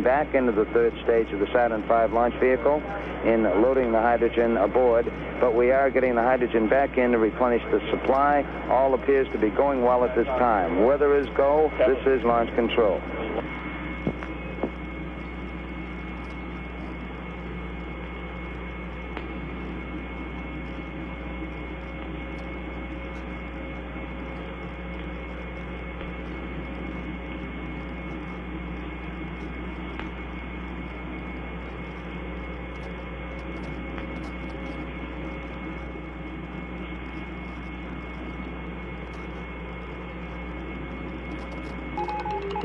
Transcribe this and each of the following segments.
back into the third stage of the Saturn V launch vehicle in loading the hydrogen aboard, but we are getting the hydrogen back in to replenish the supply. All appears to be going well at this time. Weather is go. This is launch control.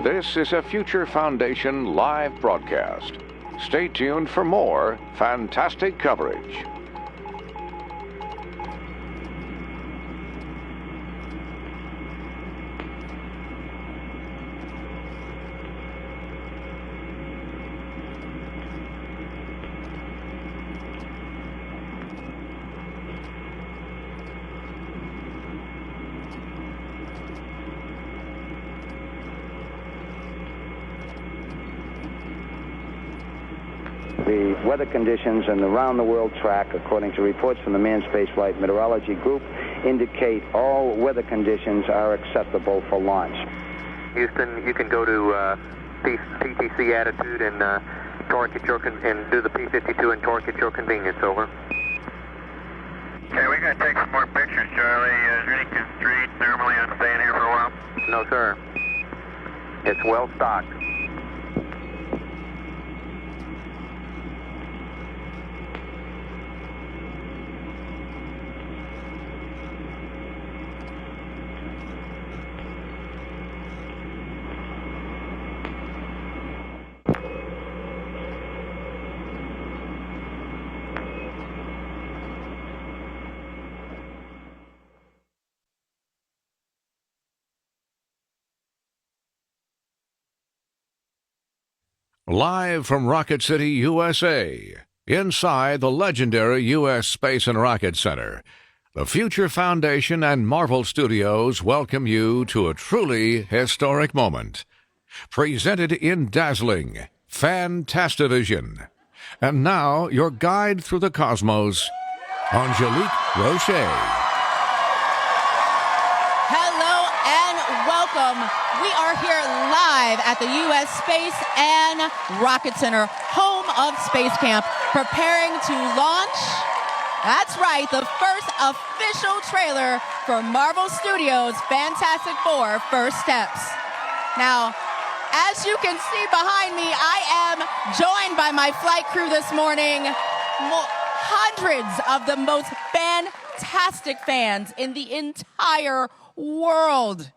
This is a Future Foundation live broadcast. Stay tuned for more fantastic coverage. The weather conditions and the round-the-world track, according to reports from the Manned Spaceflight Meteorology Group, indicate all weather conditions are acceptable for launch. Houston, you can go to PTC attitude and torque at your and do the P-52 and torque at your convenience. Over. Okay, we got to take some more pictures, Charlie. Is there any constraint normally on staying here for a while? No, sir. It's well stocked. Live from Rocket City, USA, inside the legendary U.S. Space and Rocket Center, the Future Foundation and Marvel Studios welcome you to a truly historic moment. Presented in dazzling, Fantastivision. And now, your guide through the cosmos, Angelique Roche. We are here live at the U.S. Space and Rocket Center, home of Space Camp, preparing to launch, that's right, the first official trailer for Marvel Studios' Fantastic Four: First Steps. Now, as you can see behind me, I am joined by my flight crew this morning, hundreds of the most fantastic fans in the entire world,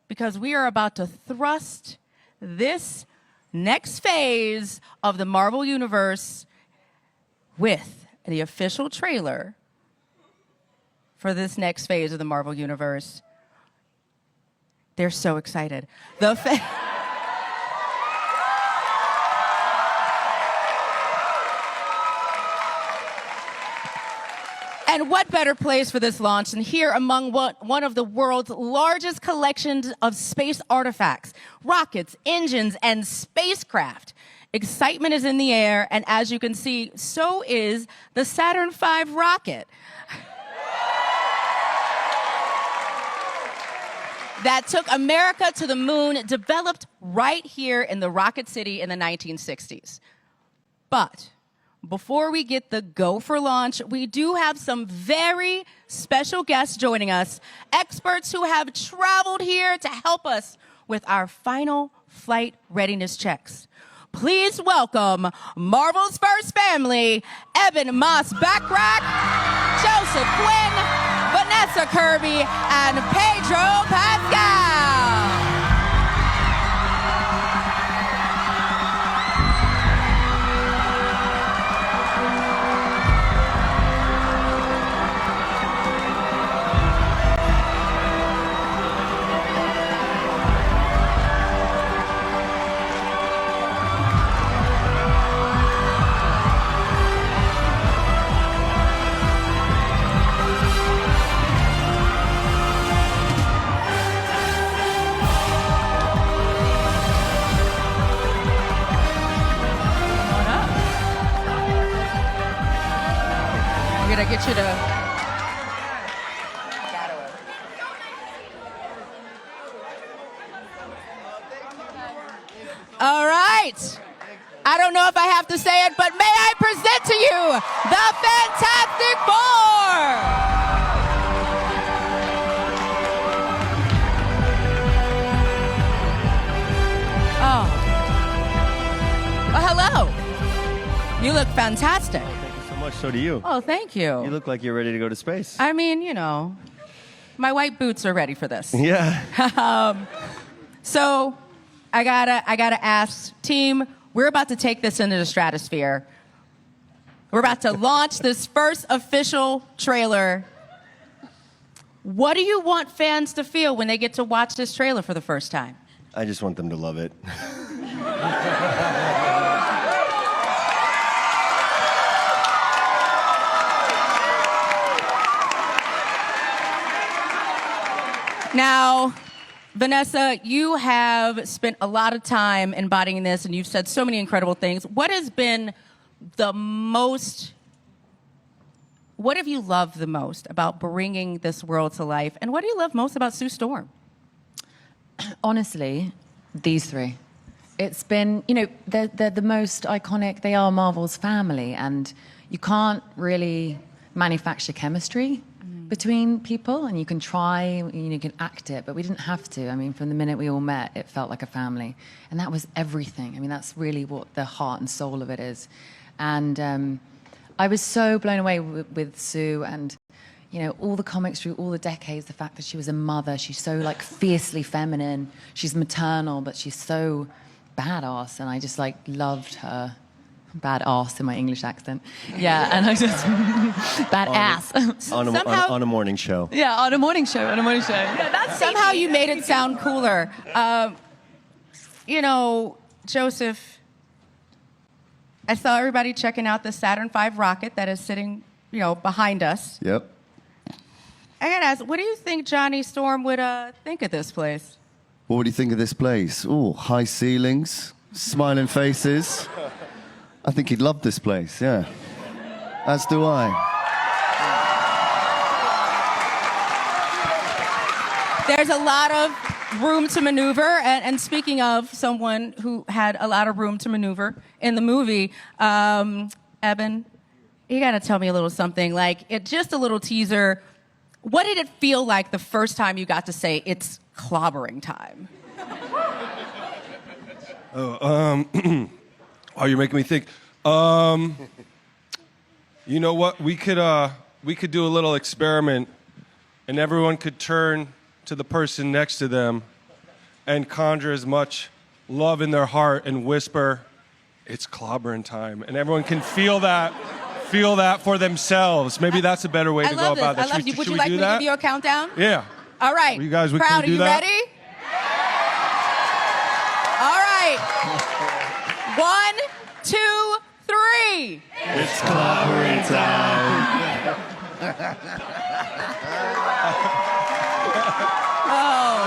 because we are about to thrust this next phase of the Marvel Universe with the official trailer for this next phase of the Marvel Universe. They're so excited. And what better place for this launch than here among one of the world's largest collections of space artifacts, rockets, engines, and spacecraft. Excitement is in the air, and as you can see, so is the Saturn V rocket that took America to the moon, developed right here in the Rocket City in the 1960s. But before we get the go for launch, we do have some very special guests joining us, experts who have traveled here to help us with our final flight readiness checks. Please welcome Marvel's first family, Ebon Moss-Bachrach, Joseph Quinn, Vanessa Kirby, and Pedro Pascal. gotta get you to. All right. I don't know if I have to say it, but may I present to you the Fantastic Four! Oh. Well, hello. You look fantastic. Thank you so much. So do you. Oh, thank you. You look like you're ready to go to space. I mean, you know, my white boots are ready for this. Yeah. So I gotta ask, team, we're about to take this into the stratosphere. We're about to launch this first official trailer. What do you want fans to feel when they get to watch this trailer for the first time? I just want them to love it. Now, Vanessa, you have spent a lot of time embodying this, and you've said so many incredible things. What has been what have you loved the most about bringing this world to life? And what do you love most about Sue Storm? Honestly, these three. It's been, you know, they're the most iconic. They are Marvel's family, and you can't really manufacture chemistry between people, and you can try, you can act it, but we didn't have to. I mean, from the minute we all met, it felt like a family, and that was everything. I mean, that's really what the heart and soul of it is. And I was so blown away with Sue, and you know, all the comics through all the decades, the fact that she was a mother, she's so like fiercely feminine, she's maternal, but she's so badass, and I just like loved her. Badass in my English accent. Yeah, and I just badass. On a morning show. Yeah, on a morning show. Yeah, that's Somehow you made it sound cooler. You know, Joseph, I saw everybody checking out the Saturn V rocket that is sitting, you know, behind us. Yep. I gotta ask, what do you think Johnny Storm would think of this place? What would you think of this place? Oh, high ceilings, smiling faces. I think he'd love this place, yeah. As do I. There's a lot of room to maneuver, and speaking of someone who had a lot of room to maneuver in the movie, Eben, you gotta tell me a little something, like, just a little teaser. What did it feel like the first time you got to say, it's clobbering time? Oh, you're making me think. You know what? We could do a little experiment, and everyone could turn to the person next to them and conjure as much love in their heart and whisper, "It's clobbering time," and everyone can feel that for themselves. Maybe that's a better way to go about this. I love you. Would you like me to give you a countdown? Yeah. All right. You guys, Crowd, can we do are you that? ready? All right. 1, 2, 3. It's clobbering time. Oh.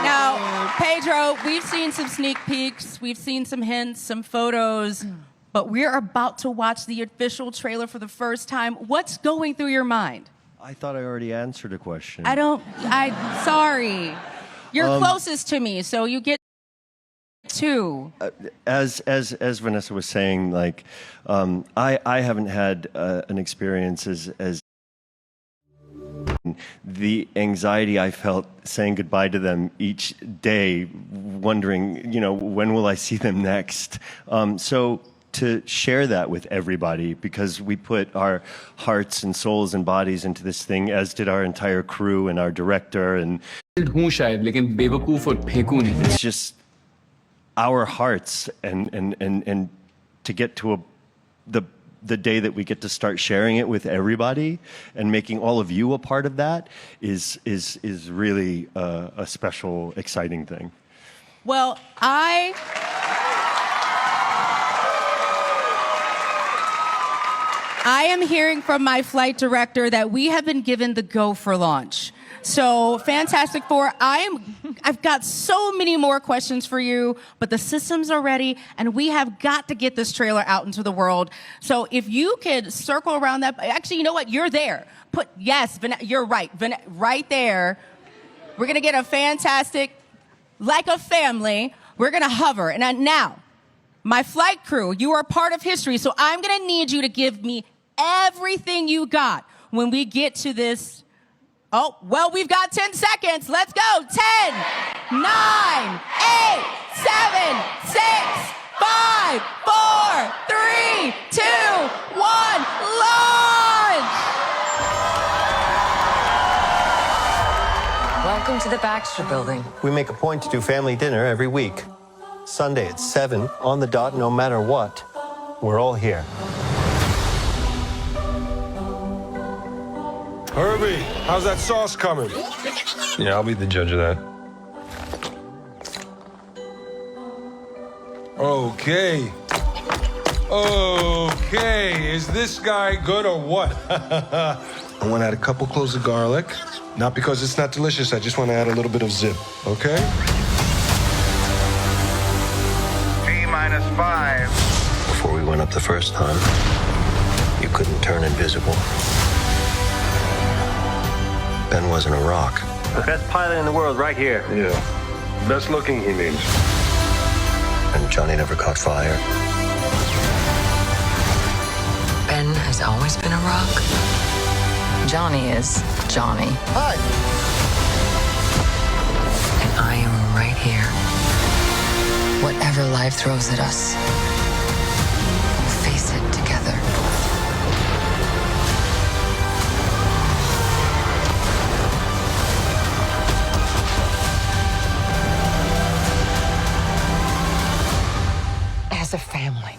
Now, Pedro, we've seen some sneak peeks, we've seen some hints, some photos, but we're about to watch the official trailer for the first time. What's going through your mind? I thought I already answered a question. Sorry. You're closest to me, so you get 2. As Vanessa was saying, like, I haven't had an experience as the anxiety I felt saying goodbye to them each day, wondering, you know, when will I see them next? So to share that with everybody, because we put our hearts and souls and bodies into this thing, as did our entire crew and our director, and it's just our hearts, and to get to the day that we get to start sharing it with everybody and making all of you a part of that is really a special, exciting thing. Well, I am hearing from my flight director that we have been given the go for launch. So, Fantastic Four, I I've got so many more questions for you, but the systems are ready, and we have got to get this trailer out into the world. So if you could circle around that, actually, you know what? You're there. You're right. Right there. We're going to get a fantastic, like a family, we're going to hover. And now, my flight crew, you are part of history, so I'm going to need you to give me everything you got when we get to this. Oh, well, we've got 10 seconds. Let's go. 10, 9, 8, 7, 6, 5, 4, 3, 2, 1, launch! Welcome to the Baxter Building. We make a point to do family dinner every week. Sunday at 7, on the dot, no matter what. We're all here. Herbie, how's that sauce coming? Yeah, I'll be the judge of that. Okay. Okay, is this guy good or what? I want to add a couple cloves of garlic. Not because it's not delicious, I just want to add a little bit of zip, okay? T-5. Before we went up the first time, you couldn't turn invisible. Ben wasn't a rock. The best pilot in the world right here. Yeah. Best looking, he means. And Johnny never caught fire. Ben has always been a rock. Johnny is Johnny. Hi. And I am right here. Whatever life throws at us, we'll face it together. As a family.